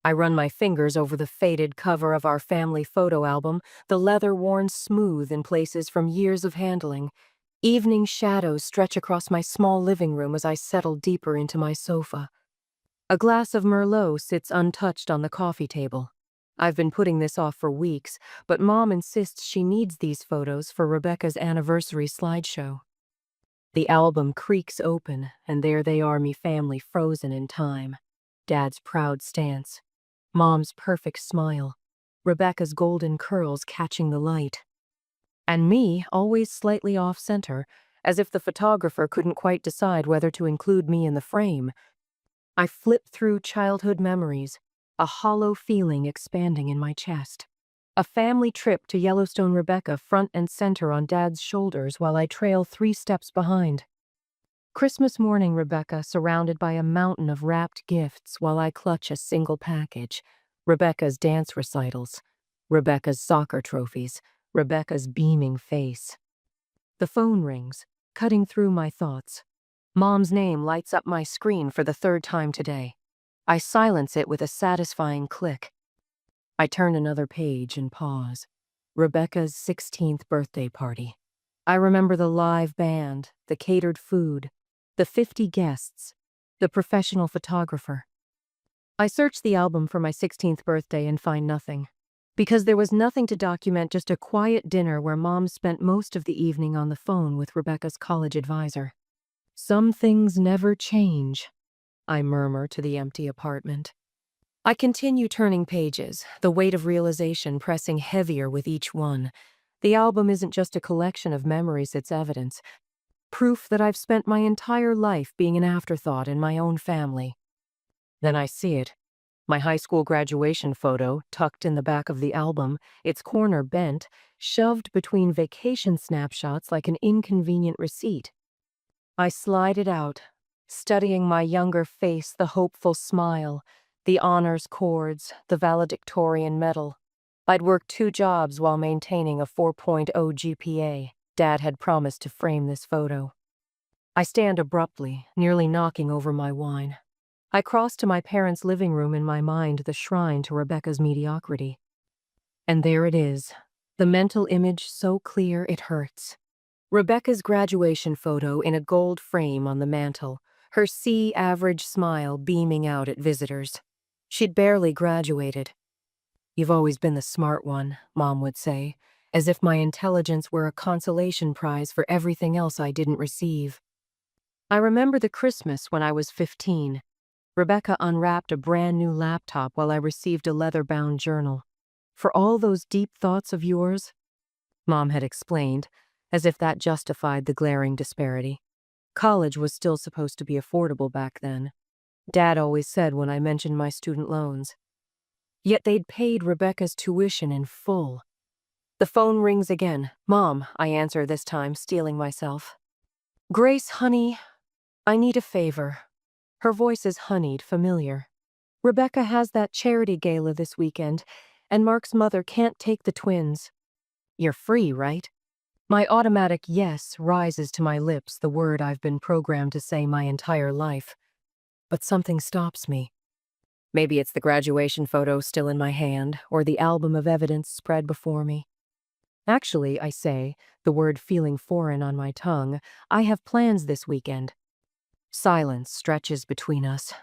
I run my fingers over the faded cover of our family photo album, the leather worn smooth in places from years of handling. Evening shadows stretch across my small living room as I settle deeper into my sofa. A glass of Merlot sits untouched on the coffee table. I've been putting this off for weeks, but Mom insists she needs these photos for Rebecca's anniversary slideshow. The album creaks open, and there they are, me family frozen in time. Dad's proud stance. Mom's perfect smile. Rebecca's golden curls catching the light. And me, always slightly off-center, as if the photographer couldn't quite decide whether to include me in the frame. I flip through childhood memories, a hollow feeling expanding in my chest. A family trip to Yellowstone, Rebecca front and center on Dad's shoulders while I trail 3 steps behind. Christmas morning, Rebecca surrounded by a mountain of wrapped gifts while I clutch a single package. Rebecca's dance recitals, Rebecca's soccer trophies, Rebecca's beaming face. The phone rings, cutting through my thoughts. Mom's name lights up my screen for the 3rd time today. I silence it with a satisfying click. I turn another page and pause. Rebecca's 16th birthday party. I remember the live band, the catered food, the 50 guests, the professional photographer. I search the album for my 16th birthday and find nothing. Because there was nothing to document, just a quiet dinner where Mom spent most of the evening on the phone with Rebecca's college advisor. Some things never change, I murmur to the empty apartment. I continue turning pages, the weight of realization pressing heavier with each one. The album isn't just a collection of memories, it's evidence. Proof that I've spent my entire life being an afterthought in my own family. Then I see it. My high school graduation photo, tucked in the back of the album, its corner bent, shoved between vacation snapshots like an inconvenient receipt. I slide it out, studying my younger face, the hopeful smile, the honors cords, the valedictorian medal. I'd worked 2 jobs while maintaining a 4.0 GPA. Dad had promised to frame this photo. I stand abruptly, nearly knocking over my wine. I cross to my parents' living room, in my mind the shrine to Rebecca's mediocrity. And there it is, the mental image so clear it hurts. Rebecca's graduation photo in a gold frame on the mantel, her C-average smile beaming out at visitors. She'd barely graduated. "You've always been the smart one," Mom would say, as if my intelligence were a consolation prize for everything else I didn't receive. I remember the Christmas when I was 15. Rebecca unwrapped a brand new laptop while I received a leather-bound journal. "For all those deep thoughts of yours," Mom had explained, as if that justified the glaring disparity. College was still supposed to be affordable back then. Dad always said when I mentioned my student loans. Yet they'd paid Rebecca's tuition in full. The phone rings again. "Mom," I answer this time, steeling myself. "Grace, honey, I need a favor." Her voice is honeyed, familiar. "Rebecca has that charity gala this weekend, and Mark's mother can't take the twins. You're free, right?" My automatic yes rises to my lips, the word I've been programmed to say my entire life. But something stops me. Maybe it's the graduation photo still in my hand, or the album of evidence spread before me. "Actually," I say, the word feeling foreign on my tongue, "I have plans this weekend." Silence stretches between us.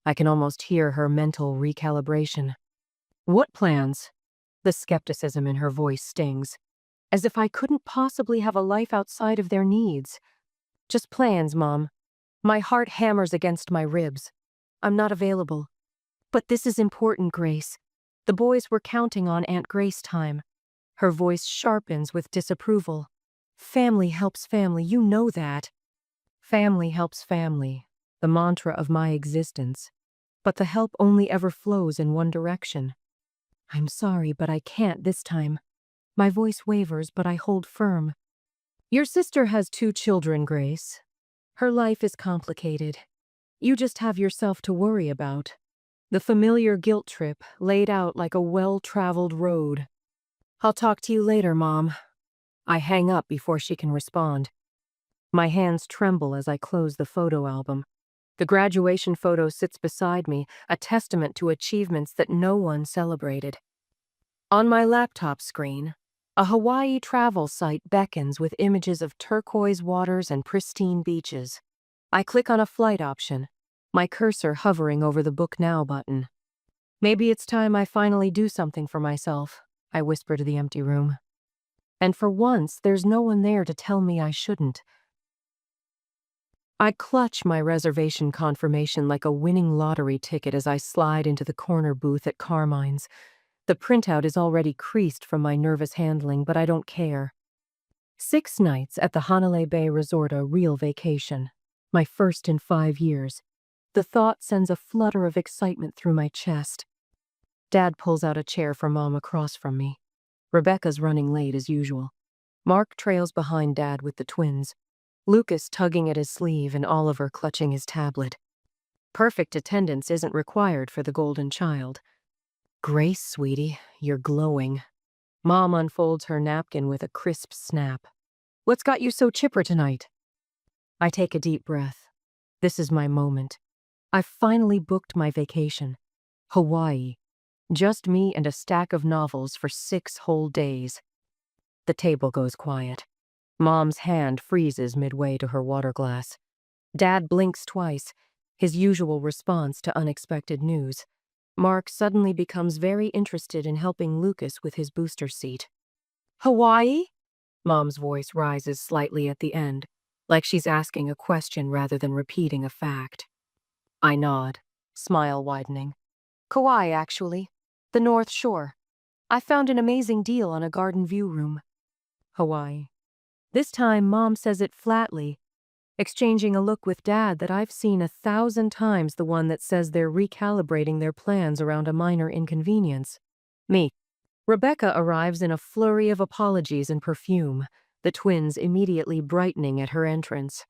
I can almost hear her mental recalibration. "What plans?" The skepticism in her voice stings. As if I couldn't possibly have a life outside of their needs. "Just plans, Mom." My heart hammers against my ribs. "I'm not available." "But this is important, Grace. The boys were counting on Aunt Grace time." Her voice sharpens with disapproval. "Family helps family, you know that." Family helps family, the mantra of my existence. But the help only ever flows in one direction. "I'm sorry, but I can't this time." My voice wavers, but I hold firm. "Your sister has 2 children, Grace. Her life is complicated. You just have yourself to worry about." The familiar guilt trip laid out like a well-traveled road. "I'll talk to you later, Mom." I hang up before she can respond. My hands tremble as I close the photo album. The graduation photo sits beside me, a testament to achievements that no one celebrated. On my laptop screen, a Hawaii travel site beckons with images of turquoise waters and pristine beaches. I click on a flight option, my cursor hovering over the Book Now button. Maybe it's time I finally do something for myself, I whisper to the empty room. And for once, there's no one there to tell me I shouldn't. I clutch my reservation confirmation like a winning lottery ticket as I slide into the corner booth at Carmine's. The printout is already creased from my nervous handling, but I don't care. 6 nights at the Hanalei Bay Resort, a real vacation. My first in 5 years. The thought sends a flutter of excitement through my chest. Dad pulls out a chair for Mom across from me. Rebecca's running late as usual. Mark trails behind Dad with the twins. Lucas tugging at his sleeve and Oliver clutching his tablet. Perfect attendance isn't required for the golden child. Grace, sweetie, you're glowing. Mom unfolds her napkin with a crisp snap. What's got you so chipper tonight? I take a deep breath. This is my moment. I've finally booked my vacation. Hawaii. Just me and a stack of novels for 6 whole days. The table goes quiet. Mom's hand freezes midway to her water glass. Dad blinks twice, his usual response to unexpected news. Mark suddenly becomes very interested in helping Lucas with his booster seat. Hawaii? Mom's voice rises slightly at the end, like she's asking a question rather than repeating a fact. I nod, smile widening. Kauai, actually. The North Shore. I found an amazing deal on a garden view room. Hawaii. This time, Mom says it flatly, exchanging a look with Dad that I've seen 1,000 times, the one that says they're recalibrating their plans around a minor inconvenience. Me. Rebecca arrives in a flurry of apologies and perfume, the twins immediately brightening at her entrance.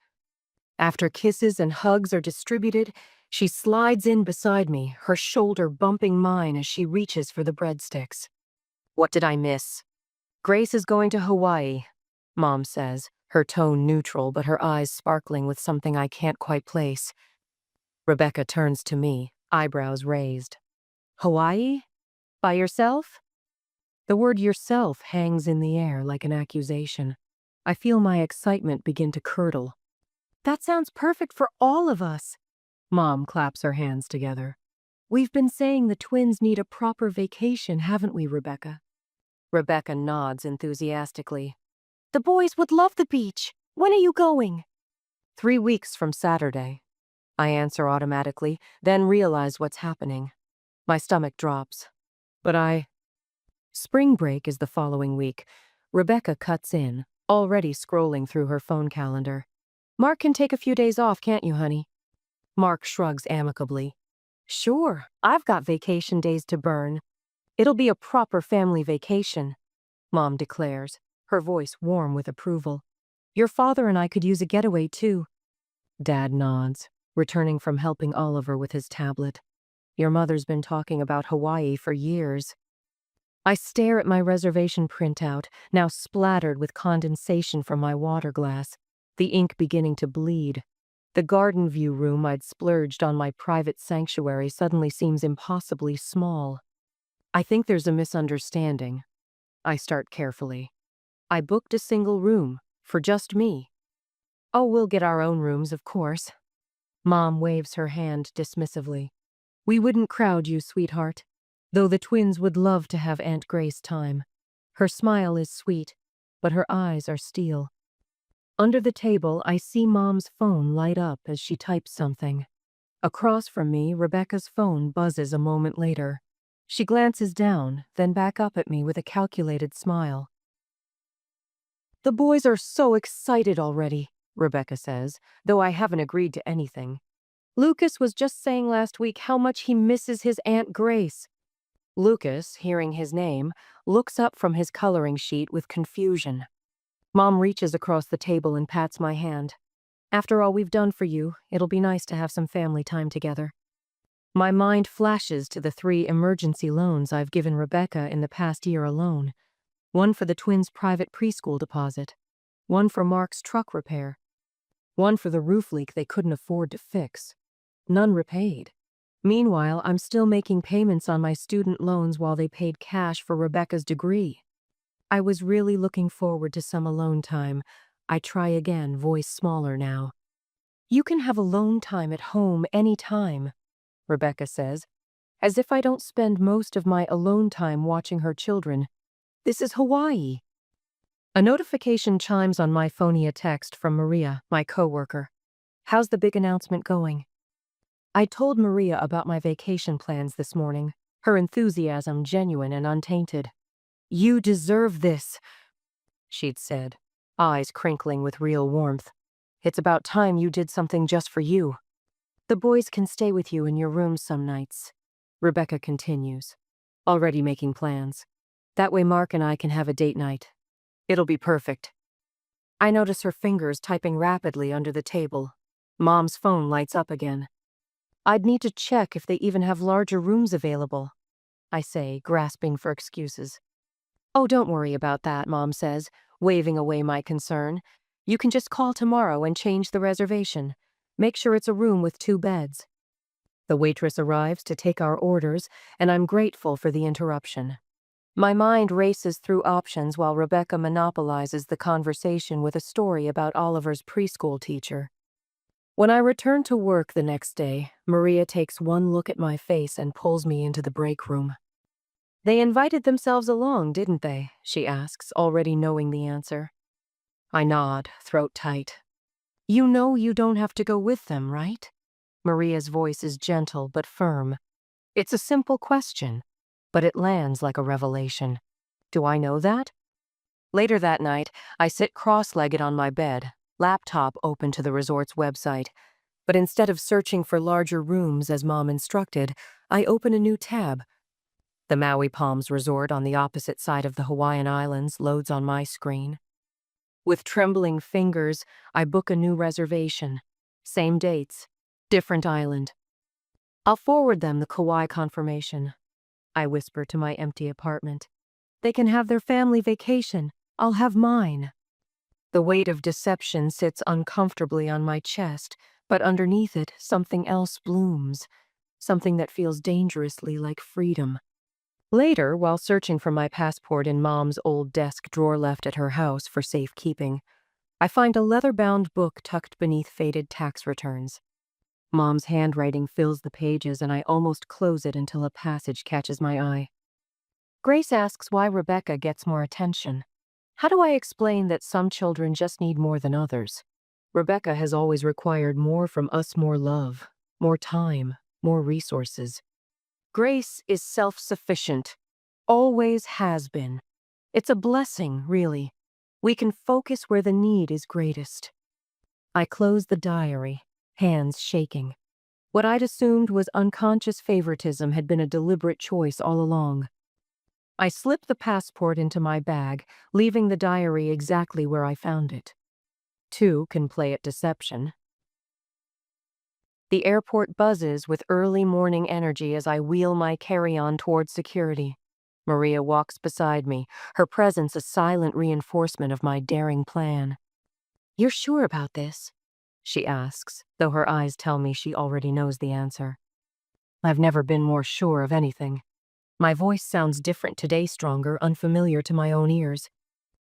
After kisses and hugs are distributed, she slides in beside me, her shoulder bumping mine as she reaches for the breadsticks. What did I miss? Grace is going to Hawaii, Mom says, her tone neutral but her eyes sparkling with something I can't quite place. Rebecca turns to me, eyebrows raised. Hawaii? By yourself? The word yourself hangs in the air like an accusation. I feel my excitement begin to curdle. That sounds perfect for all of us. Mom claps her hands together. We've been saying the twins need a proper vacation, haven't we, Rebecca? Rebecca nods enthusiastically. The boys would love the beach. When are you going? 3 weeks from Saturday. I answer automatically, then realize what's happening. My stomach drops. But Spring break is the following week. Rebecca cuts in, already scrolling through her phone calendar. Mark can take a few days off, can't you, honey? Mark shrugs amicably. Sure, I've got vacation days to burn. It'll be a proper family vacation, Mom declares, her voice warm with approval. Your father and I could use a getaway, too. Dad nods, returning from helping Oliver with his tablet. Your mother's been talking about Hawaii for years. I stare at my reservation printout, now splattered with condensation from my water glass, the ink beginning to bleed. The garden view room I'd splurged on my private sanctuary suddenly seems impossibly small. I think there's a misunderstanding. I start carefully. I booked a single room, for just me. Oh, we'll get our own rooms, of course. Mom waves her hand dismissively. We wouldn't crowd you, sweetheart, though the twins would love to have Aunt Grace time. Her smile is sweet, but her eyes are steel. Under the table, I see Mom's phone light up as she types something. Across from me, Rebecca's phone buzzes a moment later. She glances down, then back up at me with a calculated smile. The boys are so excited already, Rebecca says, though I haven't agreed to anything. Lucas was just saying last week how much he misses his Aunt Grace. Lucas, hearing his name, looks up from his coloring sheet with confusion. Mom reaches across the table and pats my hand. After all we've done for you, it'll be nice to have some family time together. My mind flashes to the 3 emergency loans I've given Rebecca in the past year alone. One for the twins' private preschool deposit. One for Mark's truck repair. One for the roof leak they couldn't afford to fix. none repaid. Meanwhile, I'm still making payments on my student loans while they paid cash for Rebecca's degree. I was really looking forward to some alone time. I try again, voice smaller now. You can have alone time at home any time, Rebecca says, as if I don't spend most of my alone time watching her children. This is Hawaii. A notification chimes on my phone via text from Maria, my coworker. How's the big announcement going? I told Maria about my vacation plans this morning, her enthusiasm genuine and untainted. You deserve this, she'd said, eyes crinkling with real warmth. It's about time you did something just for you. The boys can stay with you in your room some nights, Rebecca continues, already making plans. That way Mark and I can have a date night. It'll be perfect. I notice her fingers typing rapidly under the table. Mom's phone lights up again. I'd need to check if they even have larger rooms available, I say, grasping for excuses. Oh, don't worry about that, Mom says, waving away my concern. You can just call tomorrow and change the reservation. Make sure it's a room with 2 beds. The waitress arrives to take our orders, and I'm grateful for the interruption. My mind races through options while Rebecca monopolizes the conversation with a story about Oliver's preschool teacher. When I return to work the next day, Maria takes one look at my face and pulls me into the break room. They invited themselves along, didn't they? She asks, already knowing the answer. I nod, throat tight. You know you don't have to go with them, right? Maria's voice is gentle but firm. It's a simple question, but it lands like a revelation. Do I know that? Later that night, I sit cross-legged on my bed, laptop open to the resort's website. But instead of searching for larger rooms as Mom instructed, I open a new tab. The Maui Palms Resort on the opposite side of the Hawaiian Islands loads on my screen. With trembling fingers, I book a new reservation. Same dates, different island. I'll forward them the Kauai confirmation, I whisper to my empty apartment. They can have their family vacation. I'll have mine. The weight of deception sits uncomfortably on my chest, but underneath it, something else blooms. Something that feels dangerously like freedom. Later, while searching for my passport in Mom's old desk drawer left at her house for safekeeping, I find a leather-bound book tucked beneath faded tax returns. Mom's handwriting fills the pages, and I almost close it until a passage catches my eye. Grace asks why Rebecca gets more attention. How do I explain that some children just need more than others? Rebecca has always required more from us, more love, more time, more resources. Grace is self-sufficient. Always has been. It's a blessing, really. We can focus where the need is greatest. I close the diary, hands shaking. What I'd assumed was unconscious favoritism had been a deliberate choice all along. I slip the passport into my bag, leaving the diary exactly where I found it. 2 can play at deception. The airport buzzes with early morning energy as I wheel my carry-on towards security. Maria walks beside me, her presence a silent reinforcement of my daring plan. You're sure about this? She asks, though her eyes tell me she already knows the answer. I've never been more sure of anything. My voice sounds different today, stronger, unfamiliar to my own ears.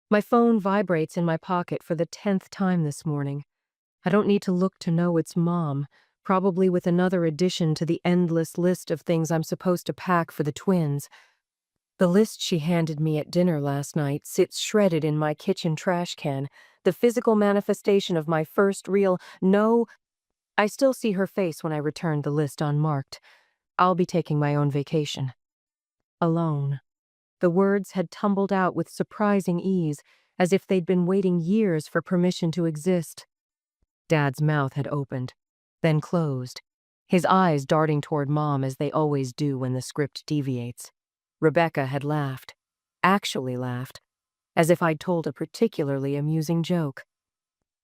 My phone vibrates in my pocket for the 10th time this morning. I don't need to look to know it's Mom, probably with another addition to the endless list of things I'm supposed to pack for the twins. The list she handed me at dinner last night sits shredded in my kitchen trash can, the physical manifestation of my first real no. I still see her face when I return the list unmarked. I'll be taking my own vacation. Alone. The words had tumbled out with surprising ease, as if they'd been waiting years for permission to exist. Dad's mouth had opened, then closed, his eyes darting toward Mom as they always do when the script deviates. Rebecca had laughed, actually laughed, as if I'd told a particularly amusing joke.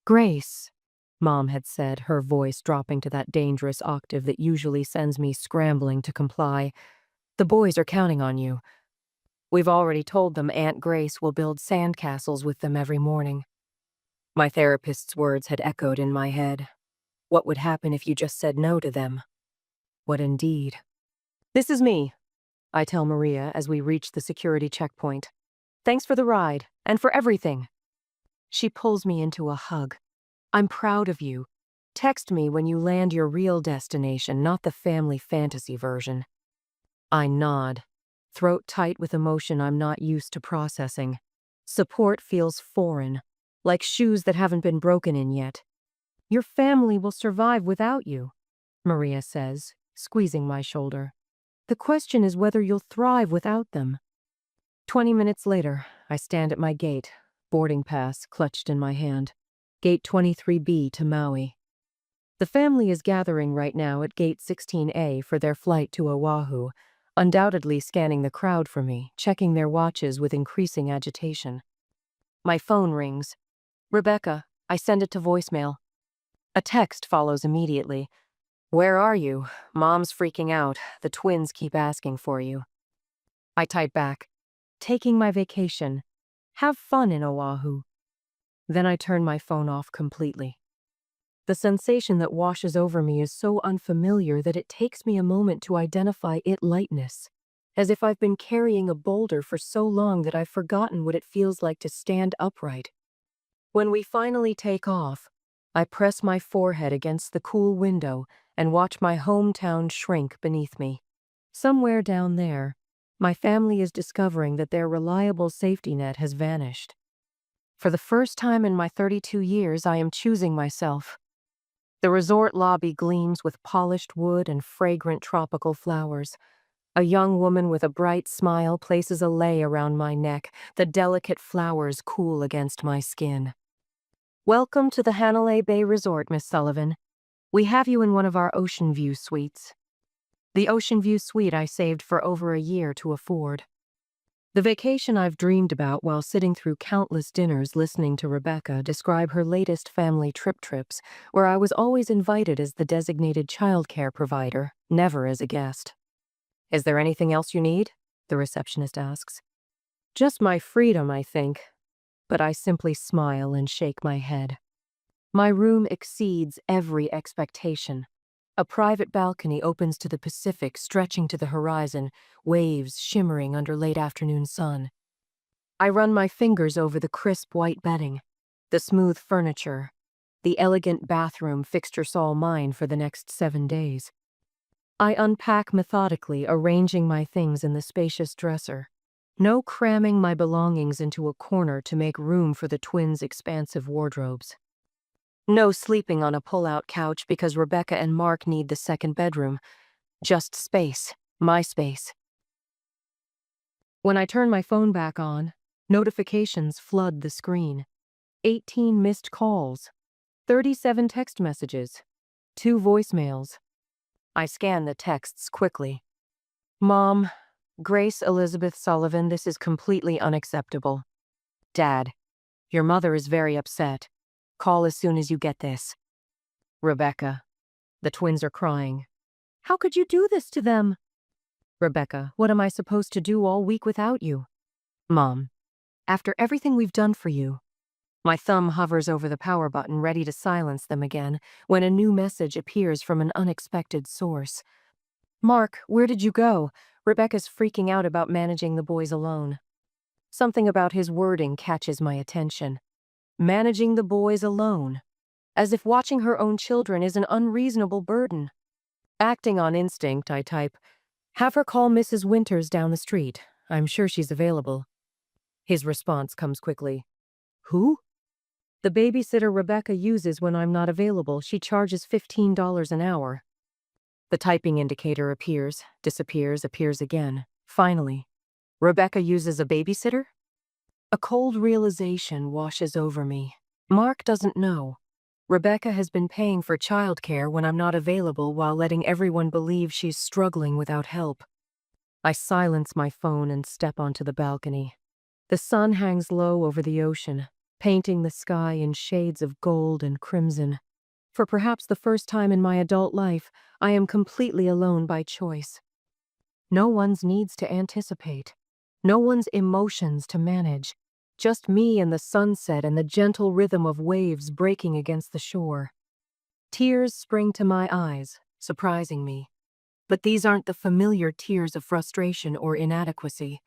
Grace, Mom had said, her voice dropping to that dangerous octave that usually sends me scrambling to comply. The boys are counting on you. We've already told them Aunt Grace will build sandcastles with them every morning. My therapist's words had echoed in my head. What would happen if you just said no to them? What indeed? This is me, I tell Maria as we reach the security checkpoint. Thanks for the ride, and for everything. She pulls me into a hug. I'm proud of you. Text me when you land your real destination, not the family fantasy version. I nod, throat tight with emotion I'm not used to processing. Support feels foreign, like shoes that haven't been broken in yet. Your family will survive without you, Maria says, squeezing my shoulder. The question is whether you'll thrive without them. 20 minutes later, I stand at my gate, boarding pass clutched in my hand. Gate 23B to Maui. The family is gathering right now at Gate 16A for their flight to Oahu, undoubtedly scanning the crowd for me, checking their watches with increasing agitation. My phone rings. Rebecca, I send it to voicemail. A text follows immediately. Where are you? Mom's freaking out. The twins keep asking for you. I type back. Taking my vacation. Have fun in Oahu. Then I turn my phone off completely. The sensation that washes over me is so unfamiliar that it takes me a moment to identify its lightness, as if I've been carrying a boulder for so long that I've forgotten what it feels like to stand upright. When we finally take off, I press my forehead against the cool window and watch my hometown shrink beneath me. Somewhere down there, my family is discovering that their reliable safety net has vanished. For the first time in my 32 years, I am choosing myself. The resort lobby gleams with polished wood and fragrant tropical flowers. A young woman with a bright smile places a lei around my neck, the delicate flowers cool against my skin. Welcome to the Hanalei Bay Resort, Miss Sullivan. We have you in one of our Ocean View suites. The Ocean View suite I saved for over a year to afford. The vacation I've dreamed about while sitting through countless dinners listening to Rebecca describe her latest family trips, where I was always invited as the designated childcare provider, never as a guest. Is there anything else you need? The receptionist asks. Just my freedom, I think. But I simply smile and shake my head. My room exceeds every expectation. A private balcony opens to the Pacific, stretching to the horizon, waves shimmering under late afternoon sun. I run my fingers over the crisp white bedding, the smooth furniture, the elegant bathroom fixture's all mine for the next 7 days. I unpack methodically, arranging my things in the spacious dresser. No cramming my belongings into a corner to make room for the twins' expansive wardrobes. No sleeping on a pull-out couch because Rebecca and Mark need the second bedroom. Just space, my space. When I turn my phone back on, notifications flood the screen. 18 missed calls, 37 text messages, 2 voicemails. I scan the texts quickly. Mom, Grace Elizabeth Sullivan, this is completely unacceptable. Dad, your mother is very upset. Call as soon as you get this. Rebecca, the twins are crying. How could you do this to them? Rebecca, what am I supposed to do all week without you? Mom, after everything we've done for you. My thumb hovers over the power button, ready to silence them again, when a new message appears from an unexpected source. Mark, where did you go? Rebecca's freaking out about managing the boys alone. Something about his wording catches my attention. Managing the boys alone. As if watching her own children is an unreasonable burden. Acting on instinct, I type, have her call Mrs. Winters down the street. I'm sure she's available. His response comes quickly. Who? The babysitter Rebecca uses when I'm not available. She charges $15 an hour. The typing indicator appears, disappears, appears again. Finally, Rebecca uses a babysitter? A cold realization washes over me. Mark doesn't know. Rebecca has been paying for childcare when I'm not available while letting everyone believe she's struggling without help. I silence my phone and step onto the balcony. The sun hangs low over the ocean, painting the sky in shades of gold and crimson. For perhaps the first time in my adult life, I am completely alone by choice. No one's needs to anticipate. No one's emotions to manage. Just me and the sunset and the gentle rhythm of waves breaking against the shore. Tears spring to my eyes, surprising me. But these aren't the familiar tears of frustration or inadequacy.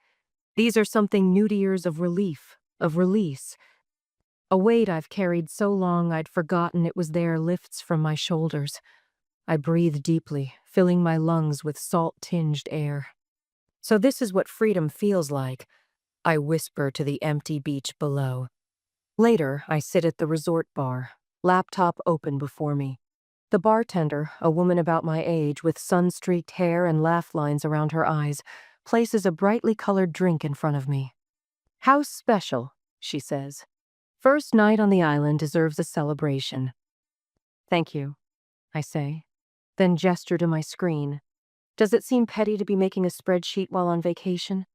These are something new tears of relief, of release. A weight I've carried so long I'd forgotten it was there lifts from my shoulders. I breathe deeply, filling my lungs with salt-tinged air. So this is what freedom feels like, I whisper to the empty beach below. Later, I sit at the resort bar, laptop open before me. The bartender, a woman about my age with sun-streaked hair and laugh lines around her eyes, places a brightly colored drink in front of me. "How special," she says. "First night on the island deserves a celebration." "Thank you," I say, then gesture to my screen. Does it seem petty to be making a spreadsheet while on vacation?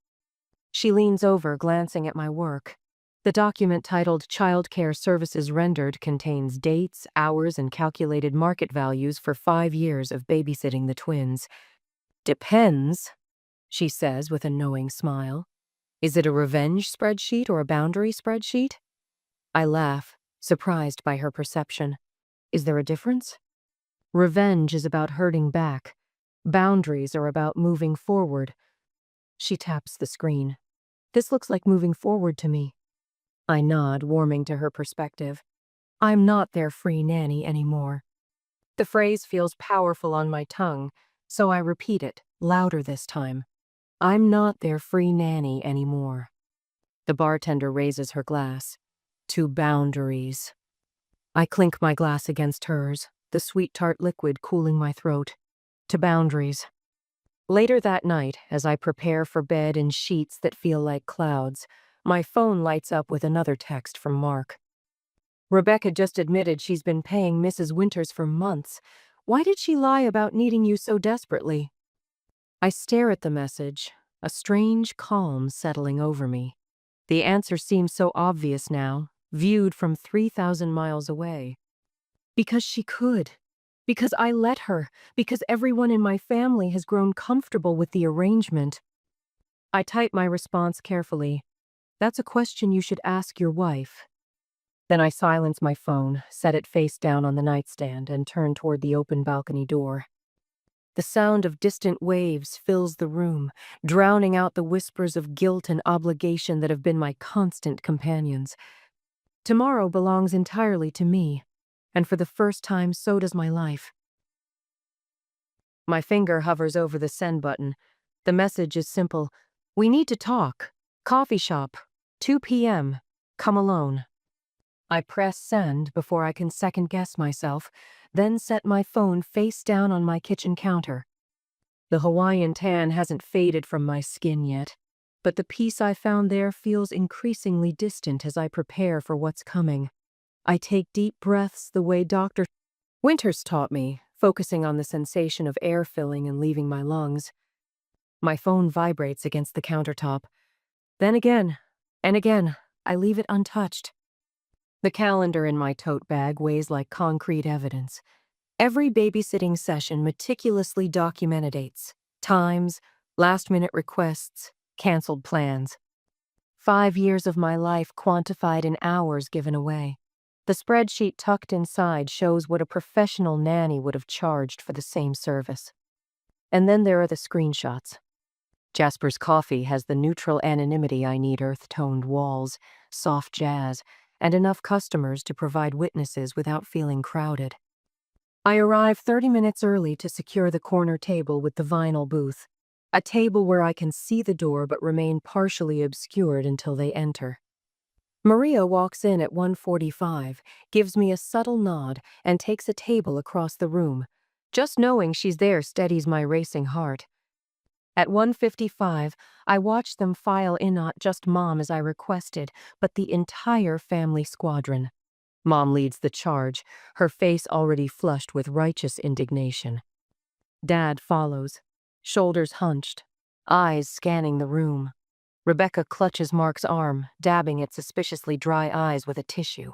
She leans over, glancing at my work. The document titled Childcare Services Rendered contains dates, hours, and calculated market values for 5 years of babysitting the twins. "Depends," she says with a knowing smile. "Is it a revenge spreadsheet or a boundary spreadsheet?" I laugh, surprised by her perception. Is there a difference? Revenge is about hurting back. Boundaries are about moving forward. She taps the screen. "This looks like moving forward to me." I nod, warming to her perspective. I'm not their free nanny anymore. The phrase feels powerful on my tongue, so I repeat it, louder this time. I'm not their free nanny anymore. The bartender raises her glass. "To boundaries." I clink my glass against hers, the sweet tart liquid cooling my throat. To boundaries. Later that night, as I prepare for bed in sheets that feel like clouds, my phone lights up with another text from Mark. "Rebecca just admitted she's been paying Mrs. Winters for months. Why did she lie about needing you so desperately?" I stare at the message, a strange calm settling over me. The answer seems so obvious now, viewed from 3,000 miles away. Because she could. Because I let her. Because everyone in my family has grown comfortable with the arrangement. I type my response carefully. "That's a question you should ask your wife." Then I silence my phone, set it face down on the nightstand, and turn toward the open balcony door. The sound of distant waves fills the room, drowning out the whispers of guilt and obligation that have been my constant companions. Tomorrow belongs entirely to me, and for the first time so does my life. My finger hovers over the send button. The message is simple. "We need to talk. Coffee shop. 2 p.m. Come alone." I press send before I can second-guess myself, then set my phone face down on my kitchen counter. The Hawaiian tan hasn't faded from my skin yet, but the peace I found there feels increasingly distant as I prepare for what's coming. I take deep breaths the way Dr. Winters taught me, focusing on the sensation of air filling and leaving my lungs. My phone vibrates against the countertop. Then again, and again, I leave it untouched. The calendar in my tote bag weighs like concrete evidence. Every babysitting session meticulously documented dates, times, last-minute requests, canceled plans. 5 years of my life quantified in hours given away. The spreadsheet tucked inside shows what a professional nanny would have charged for the same service. And then there are the screenshots. Jasper's coffee has the neutral anonymity I need: earth-toned walls, soft jazz, and enough customers to provide witnesses without feeling crowded. I arrive 30 minutes early to secure the corner table with the vinyl booth, a table where I can see the door but remain partially obscured until they enter. Maria walks in at 1:45, gives me a subtle nod, and takes a table across the room. Just knowing she's there steadies my racing heart. At 1:55, I watch them file in not just Mom as I requested, but the entire family squadron. Mom leads the charge, her face already flushed with righteous indignation. Dad follows, shoulders hunched, eyes scanning the room. Rebecca clutches Mark's arm, dabbing at suspiciously dry eyes with a tissue.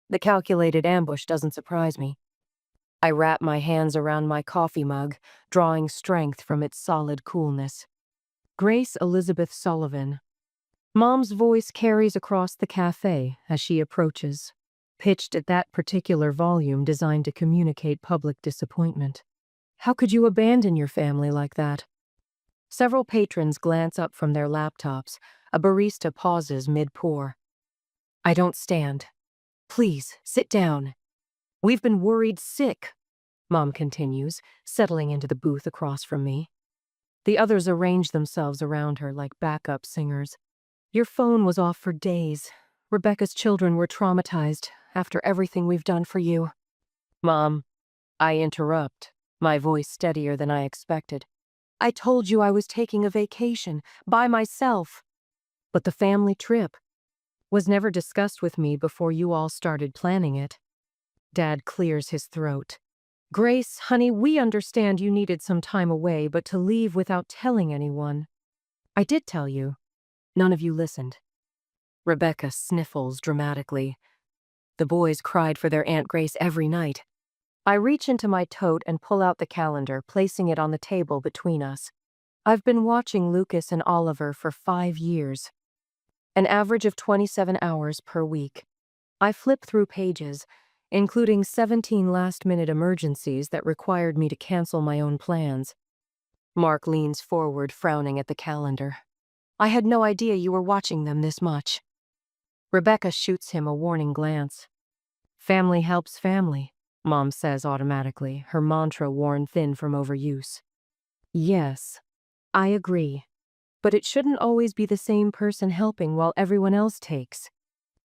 The calculated ambush doesn't surprise me. I wrap my hands around my coffee mug, drawing strength from its solid coolness. Grace Elizabeth Sullivan. Mom's voice carries across the cafe as she approaches. pitched at that particular volume designed to communicate public disappointment. How could you abandon your family like that? Several patrons glance up from their laptops. A barista pauses mid-pour. I don't stand. Please, sit down. We've been worried sick, Mom continues, settling into the booth across from me. The others arrange themselves around her like backup singers. Your phone was off for days. Rebecca's children were traumatized after everything we've done for you. Mom, I interrupt, my voice steadier than I expected. I told you I was taking a vacation, by myself. But the family trip was never discussed with me before you all started planning it. Dad clears his throat. Grace, honey, we understand you needed some time away, but to leave without telling anyone. I did tell you. None of you listened. Rebecca sniffles dramatically. The boys cried for their Aunt Grace every night. I reach into my tote and pull out the calendar, placing it on the table between us. I've been watching Lucas and Oliver for 5 years. An average of 27 hours per week. I flip through pages, including 17 last-minute emergencies that required me to cancel my own plans. Mark leans forward, frowning at the calendar. I had no idea you were watching them this much. Rebecca shoots him a warning glance. Family helps family, Mom says automatically, her mantra worn thin from overuse. Yes, I agree. But it shouldn't always be the same person helping while everyone else takes.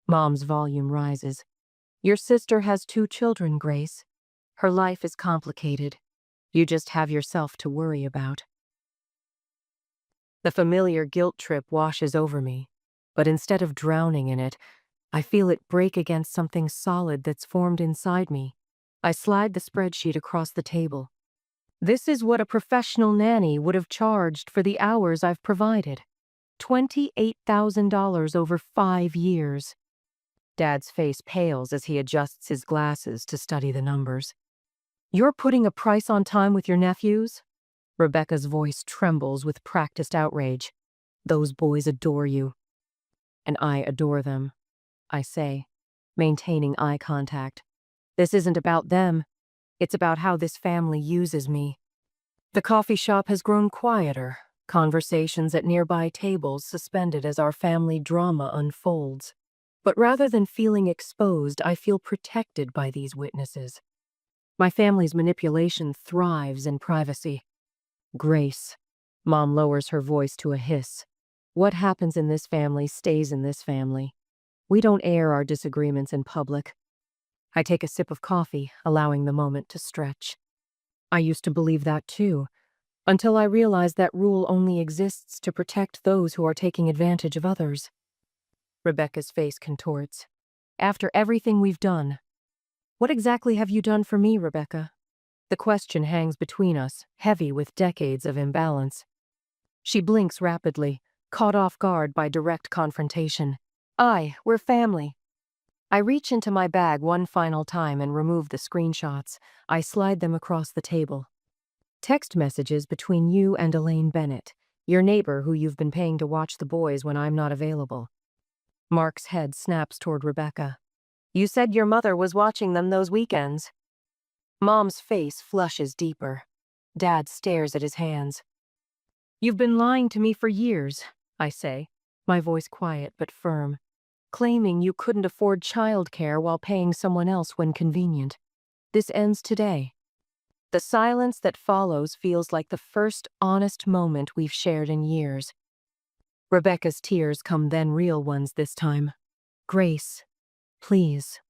Mom's volume rises. Your sister has 2 children, Grace. Her life is complicated. You just have yourself to worry about. The familiar guilt trip washes over me, but instead of drowning in it, I feel it break against something solid that's formed inside me. I slide the spreadsheet across the table. This is what a professional nanny would have charged for the hours I've provided. $28,000 over 5 years. Dad's face pales as he adjusts his glasses to study the numbers. You're putting a price on time with your nephews? Rebecca's voice trembles with practiced outrage. Those boys adore you. And I adore them, I say, maintaining eye contact. This isn't about them. It's about how this family uses me. The coffee shop has grown quieter, conversations at nearby tables suspended as our family drama unfolds. But rather than feeling exposed, I feel protected by these witnesses. My family's manipulation thrives in privacy. Grace. Mom lowers her voice to a hiss. What happens in this family stays in this family. We don't air our disagreements in public. I take a sip of coffee, allowing the moment to stretch. I used to believe that too, until I realized that rule only exists to protect those who are taking advantage of others. Rebecca's face contorts. After everything we've done. What exactly have you done for me, Rebecca? The question hangs between us, heavy with decades of imbalance. She blinks rapidly, caught off guard by direct confrontation. We're family. I reach into my bag one final time and remove the screenshots. I slide them across the table. Text messages between you and Elaine Bennett, your neighbor who you've been paying to watch the boys when I'm not available. Mark's head snaps toward Rebecca. You said your mother was watching them those weekends. Mom's face flushes deeper. Dad stares at his hands. You've been lying to me for years, I say, my voice quiet but firm, claiming you couldn't afford childcare while paying someone else when convenient. This ends today. The silence that follows feels like the first honest moment we've shared in years. Rebecca's tears come then real ones this time. Grace, please.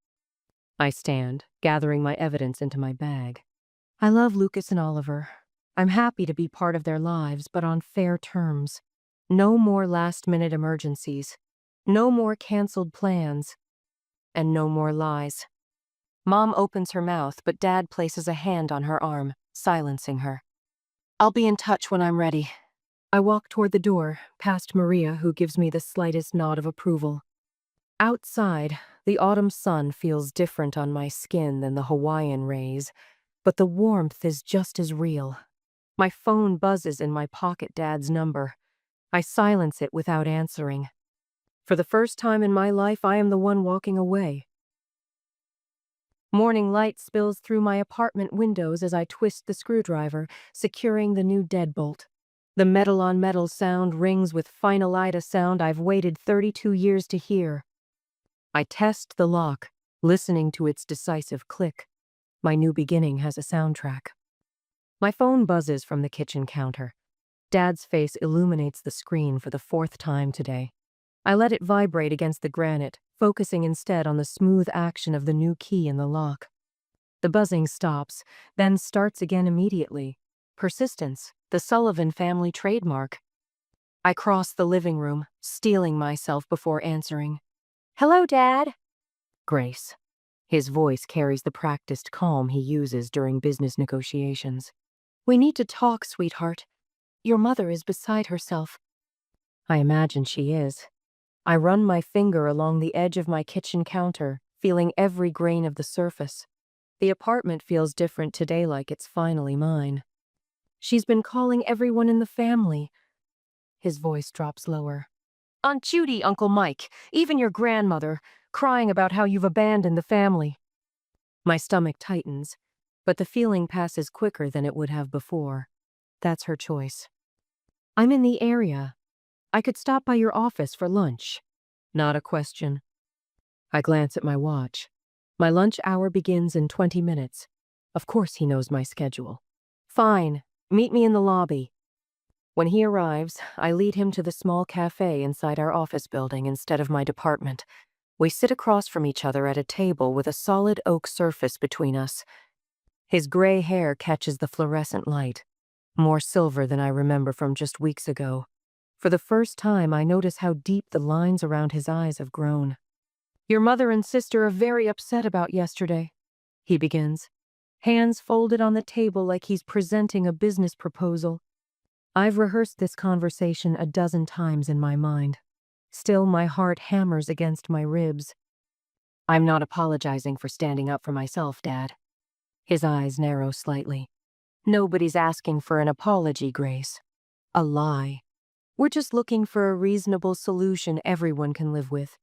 I stand, gathering my evidence into my bag. I love Lucas and Oliver. I'm happy to be part of their lives, but on fair terms. No more last-minute emergencies. No more canceled plans. And no more lies. Mom opens her mouth, but Dad places a hand on her arm, silencing her. I'll be in touch when I'm ready. I walk toward the door, past Maria, who gives me the slightest nod of approval. Outside, the autumn sun feels different on my skin than the Hawaiian rays, but the warmth is just as real. My phone buzzes in my pocket. Dad's number. I silence it without answering. For the first time in my life, I am the one walking away. Morning light spills through my apartment windows as I twist the screwdriver, securing the new deadbolt. The metal-on-metal sound rings with final aita-sound I've waited 32 years to hear. I test the lock, listening to its decisive click. My new beginning has a soundtrack. My phone buzzes from the kitchen counter. Dad's face illuminates the screen for the 4th time today. I let it vibrate against the granite, focusing instead on the smooth action of the new key in the lock. The buzzing stops, then starts again immediately. Persistence, the Sullivan family trademark. I cross the living room, steeling myself before answering. "Hello, Dad." Grace. His voice carries the practiced calm he uses during business negotiations. "We need to talk, sweetheart. Your mother is beside herself." I imagine she is. I run my finger along the edge of my kitchen counter, feeling every grain of the surface. The apartment feels different today, like it's finally mine. "She's been calling everyone in the family." His voice drops lower. "Aunt Judy, Uncle Mike, even your grandmother, crying about how you've abandoned the family." My stomach tightens, but the feeling passes quicker than it would have before. That's her choice. "I'm in the area. I could stop by your office for lunch." Not a question. I glance at my watch. My lunch hour begins in 20 minutes. Of course he knows my schedule. "Fine. Meet me in the lobby." When he arrives, I lead him to the small cafe inside our office building instead of my department. We sit across from each other at a table with a solid oak surface between us. His gray hair catches the fluorescent light, more silver than I remember from just weeks ago. For the first time, I notice how deep the lines around his eyes have grown. "Your mother and sister are very upset about yesterday," he begins, hands folded on the table like he's presenting a business proposal. I've rehearsed this conversation a dozen times in my mind. Still, my heart hammers against my ribs. "I'm not apologizing for standing up for myself, Dad." His eyes narrow slightly. "Nobody's asking for an apology, Grace. A lie. We're just looking for a reasonable solution everyone can live with."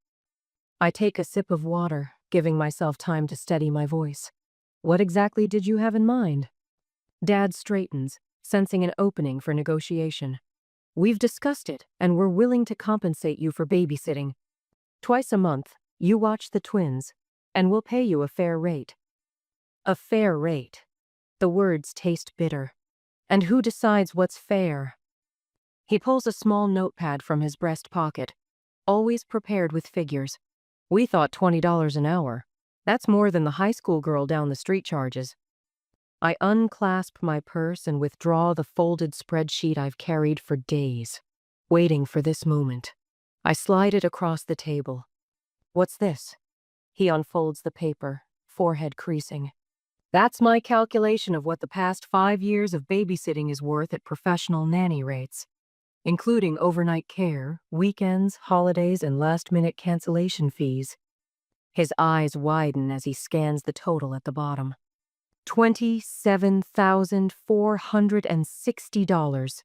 I take a sip of water, giving myself time to steady my voice. "What exactly did you have in mind?" Dad straightens, sensing an opening for negotiation. "We've discussed it, and we're willing to compensate you for babysitting. Twice a month, you watch the twins, and we'll pay you a fair rate." A fair rate. The words taste bitter. And who decides what's fair? He pulls a small notepad from his breast pocket, always prepared with figures. "We thought $20 an hour. That's more than the high school girl down the street charges." I unclasp my purse and withdraw the folded spreadsheet I've carried for days, waiting for this moment. I slide it across the table. "What's this?" He unfolds the paper, forehead creasing. "That's my calculation of what the past 5 years of babysitting is worth at professional nanny rates, including overnight care, weekends, holidays, and last-minute cancellation fees." His eyes widen as he scans the total at the bottom. $27,460.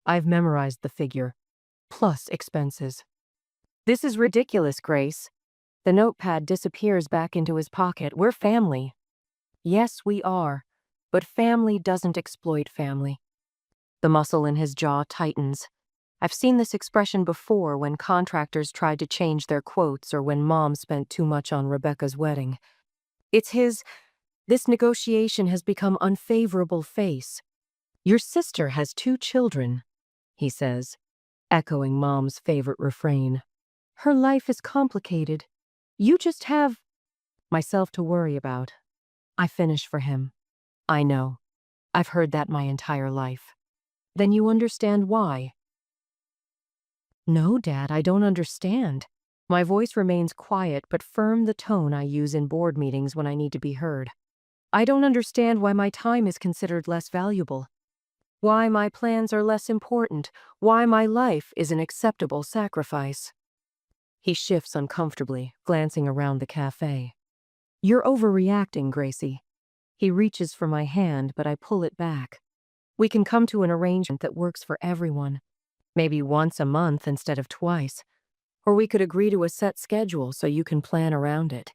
I've memorized the figure, plus expenses. "This is ridiculous, Grace." The notepad disappears back into his pocket. "We're family." "Yes, we are, but family doesn't exploit family." The muscle in his jaw tightens. I've seen this expression before when contractors tried to change their quotes or when Mom spent too much on Rebecca's wedding. It's his, "This negotiation has become unfavorable" face. "Your sister has 2 children," he says, echoing Mom's favorite refrain. "Her life is complicated. You just have myself to worry about." I finish for him. "I know. I've heard that my entire life." "Then you understand why?" "No, Dad, I don't understand." My voice remains quiet but firm, the tone I use in board meetings when I need to be heard. "I don't understand why my time is considered less valuable. Why my plans are less important. Why my life is an acceptable sacrifice." He shifts uncomfortably, glancing around the cafe. "You're overreacting, Gracie." He reaches for my hand, but I pull it back. "We can come to an arrangement that works for everyone. Maybe once a month instead of twice. Or we could agree to a set schedule so you can plan around it."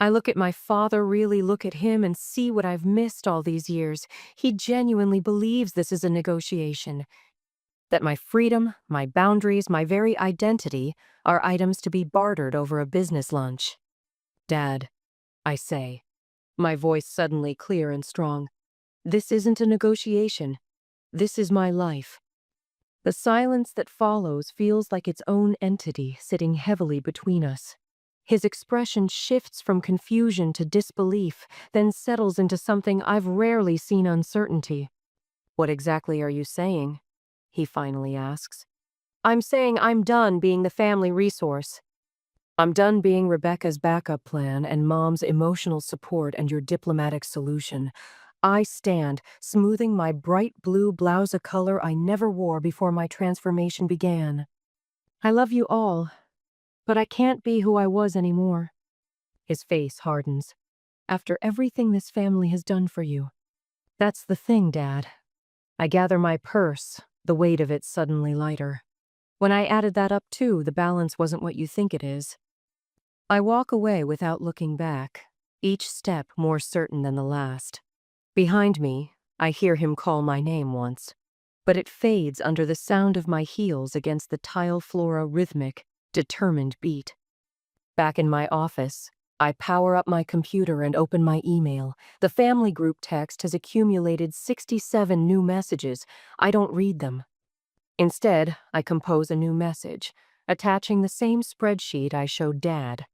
I look at my father, really look at him, and see what I've missed all these years. He genuinely believes this is a negotiation, that my freedom, my boundaries, my very identity are items to be bartered over a business lunch. Dad, I say, my voice suddenly clear and strong, this isn't a negotiation. This is my life. The silence that follows feels like its own entity sitting heavily between us. His expression shifts from confusion to disbelief, then settles into something I've rarely seen: uncertainty. What exactly are you saying? He finally asks. I'm saying I'm done being the family resource. I'm done being Rebecca's backup plan and Mom's emotional support and your diplomatic solution. I stand, smoothing my bright blue blouse, a color I never wore before my transformation began. I love you all, but I can't be who I was anymore. His face hardens. After everything this family has done for you. That's the thing, Dad. I gather my purse, the weight of it suddenly lighter. When I added that up too, the balance wasn't what you think it is. I walk away without looking back, each step more certain than the last. Behind me, I hear him call my name once, but it fades under the sound of my heels against the tile floor, a rhythmic, determined beat. Back in my office, I power up my computer and open my email. The family group text has accumulated 67 new messages. I don't read them. Instead, I compose a new message, attaching the same spreadsheet I showed Dad.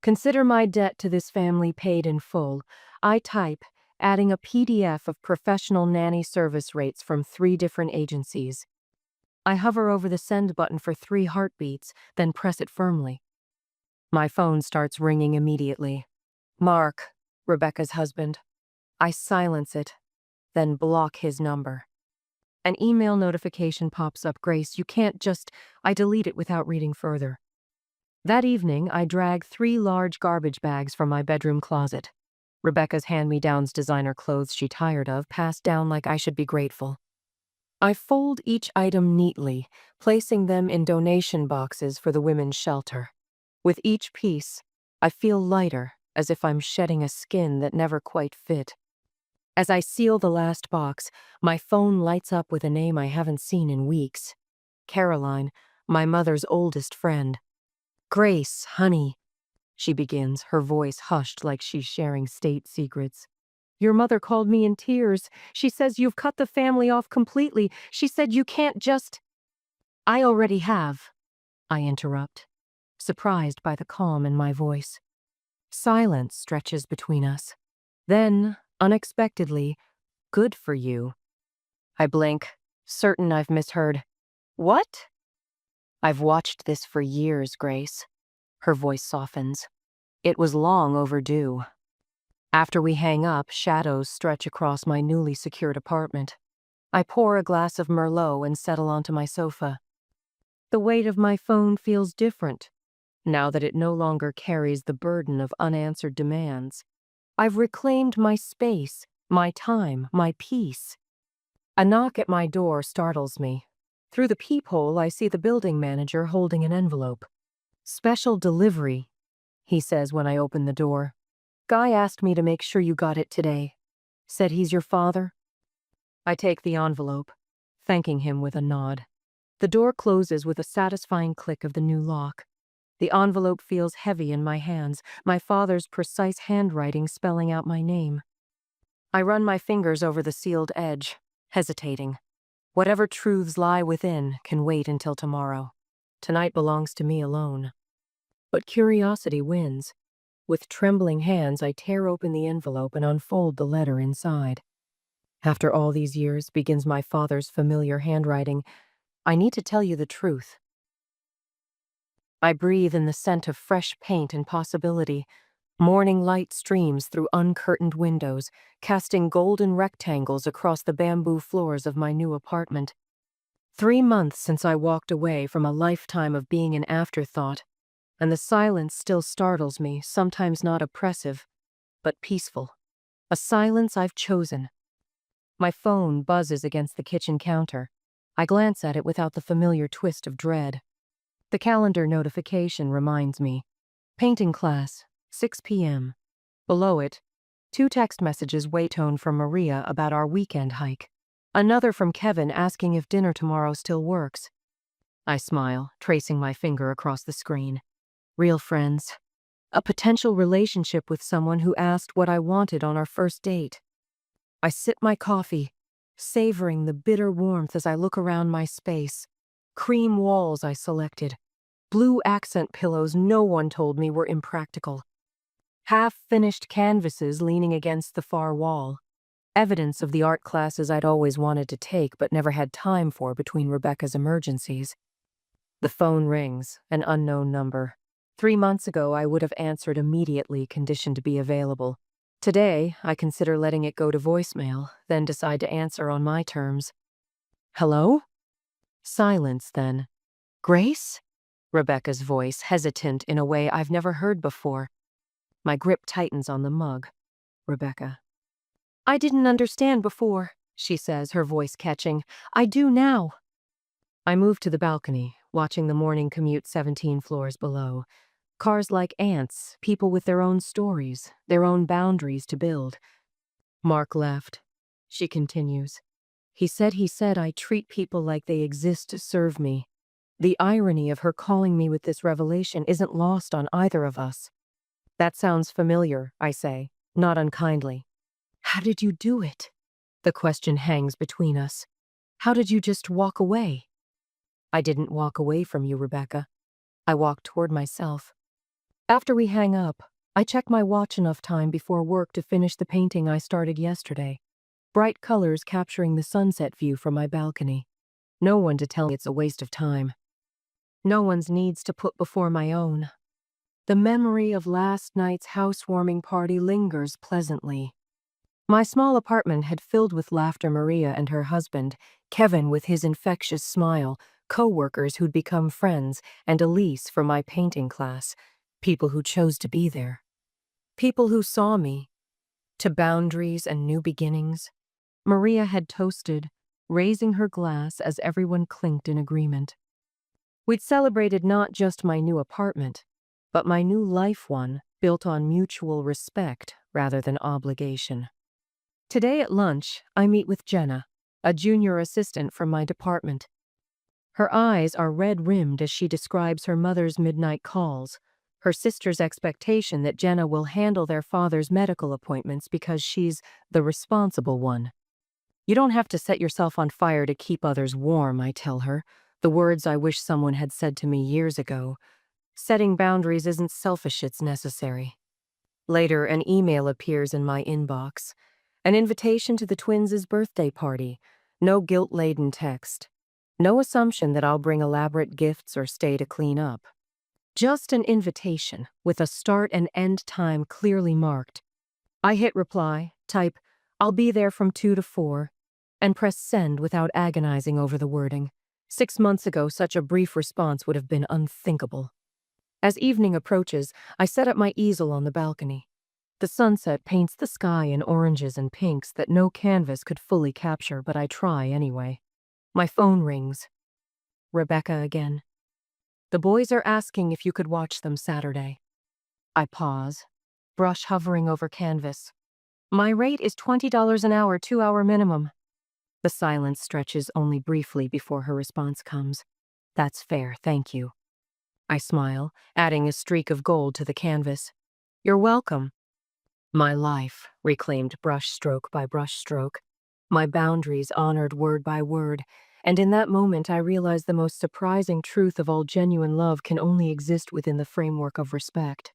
Consider my debt to this family paid in full. I type, adding a PDF of professional nanny service rates from 3 different agencies. I hover over the send button for 3 heartbeats, then press it firmly. My phone starts ringing immediately. Mark, Rebecca's husband. I silence it, then block his number. An email notification pops up. Grace, you can't just... I delete it without reading further. That evening, I drag 3 large garbage bags from my bedroom closet. Rebecca's hand-me-downs, designer clothes she tired of, passed down like I should be grateful. I fold each item neatly, placing them in donation boxes for the women's shelter. With each piece, I feel lighter, as if I'm shedding a skin that never quite fit. As I seal the last box, my phone lights up with a name I haven't seen in weeks. Caroline, my mother's oldest friend. Grace, honey, she begins, her voice hushed like she's sharing state secrets. Your mother called me in tears. She says you've cut the family off completely. She said you can't just... I already have, I interrupt, surprised by the calm in my voice. Silence stretches between us. Then, unexpectedly, good for you. I blink, certain I've misheard. What? I've watched this for years, Grace. Her voice softens. It was long overdue. After we hang up, shadows stretch across my newly secured apartment. I pour a glass of Merlot and settle onto my sofa. The weight of my phone feels different, now that it no longer carries the burden of unanswered demands. I've reclaimed my space, my time, my peace. A knock at my door startles me. Through the peephole, I see the building manager holding an envelope. Special delivery, he says when I open the door. Guy asked me to make sure you got it today. Said he's your father. I take the envelope, thanking him with a nod. The door closes with a satisfying click of the new lock. The envelope feels heavy in my hands, my father's precise handwriting spelling out my name. I run my fingers over the sealed edge, hesitating. Whatever truths lie within can wait until tomorrow. Tonight belongs to me alone. But curiosity wins. With trembling hands, I tear open the envelope and unfold the letter inside. After all these years, begins my father's familiar handwriting, I need to tell you the truth. I breathe in the scent of fresh paint and possibility. Morning light streams through uncurtained windows, casting golden rectangles across the bamboo floors of my new apartment. 3 months since I walked away from a lifetime of being an afterthought, and the silence still startles me, sometimes not oppressive, but peaceful. A silence I've chosen. My phone buzzes against the kitchen counter. I glance at it without the familiar twist of dread. The calendar notification reminds me. Painting class, 6 p.m. Below it, 2 text messages wait tone from Maria about our weekend hike. Another from Kevin asking if dinner tomorrow still works. I smile, tracing my finger across the screen. Real friends. A potential relationship with someone who asked what I wanted on our first date. I sip my coffee, savoring the bitter warmth as I look around my space. Cream walls I selected. Blue accent pillows no one told me were impractical. Half-finished canvases leaning against the far wall. Evidence of the art classes I'd always wanted to take but never had time for between Rebecca's emergencies. The phone rings, an unknown number. 3 months ago, I would have answered immediately, conditioned to be available. Today, I consider letting it go to voicemail, then decide to answer on my terms. Hello? Silence, then. Grace? Rebecca's voice, hesitant in a way I've never heard before. My grip tightens on the mug. Rebecca. I didn't understand before, she says, her voice catching. I do now. I move to the balcony, watching the morning commute 17 floors below. Cars like ants, people with their own stories, their own boundaries to build. Mark left. She continues. He said I treat people like they exist to serve me. The irony of her calling me with this revelation isn't lost on either of us. That sounds familiar, I say, not unkindly. How did you do it? The question hangs between us. How did you just walk away? I didn't walk away from you, Rebecca. I walked toward myself. After we hang up, I check my watch enough time before work to finish the painting I started yesterday. Bright colors capturing the sunset view from my balcony. No one to tell me it's a waste of time. No one's needs to put before my own. The memory of last night's housewarming party lingers pleasantly. My small apartment had filled with laughter. Maria and her husband, Kevin with his infectious smile, co-workers who'd become friends, and Elise from my painting class. People who chose to be there. People who saw me. To boundaries and new beginnings. Maria had toasted, raising her glass as everyone clinked in agreement. We'd celebrated not just my new apartment, but my new life one, built on mutual respect rather than obligation. Today at lunch, I meet with Jenna, a junior assistant from my department. Her eyes are red-rimmed as she describes her mother's midnight calls, her sister's expectation that Jenna will handle their father's medical appointments because she's the responsible one. You don't have to set yourself on fire to keep others warm, I tell her, the words I wish someone had said to me years ago. Setting boundaries isn't selfish, it's necessary. Later, an email appears in my inbox. An invitation to the twins' birthday party. No guilt-laden text. No assumption that I'll bring elaborate gifts or stay to clean up. Just an invitation, with a start and end time clearly marked. I hit reply, type, I'll be there from 2 to 4, and press send without agonizing over the wording. 6 months ago, such a brief response would have been unthinkable. As evening approaches, I set up my easel on the balcony. The sunset paints the sky in oranges and pinks that no canvas could fully capture, but I try anyway. My phone rings. Rebecca again. The boys are asking if you could watch them Saturday. I pause, brush hovering over canvas. My rate is $20 an hour, 2-hour minimum. The silence stretches only briefly before her response comes. That's fair, thank you. I smile, adding a streak of gold to the canvas. You're welcome. My life, reclaimed brushstroke by brushstroke. My boundaries honored word by word. And in that moment, I realized the most surprising truth of all genuine love can only exist within the framework of respect.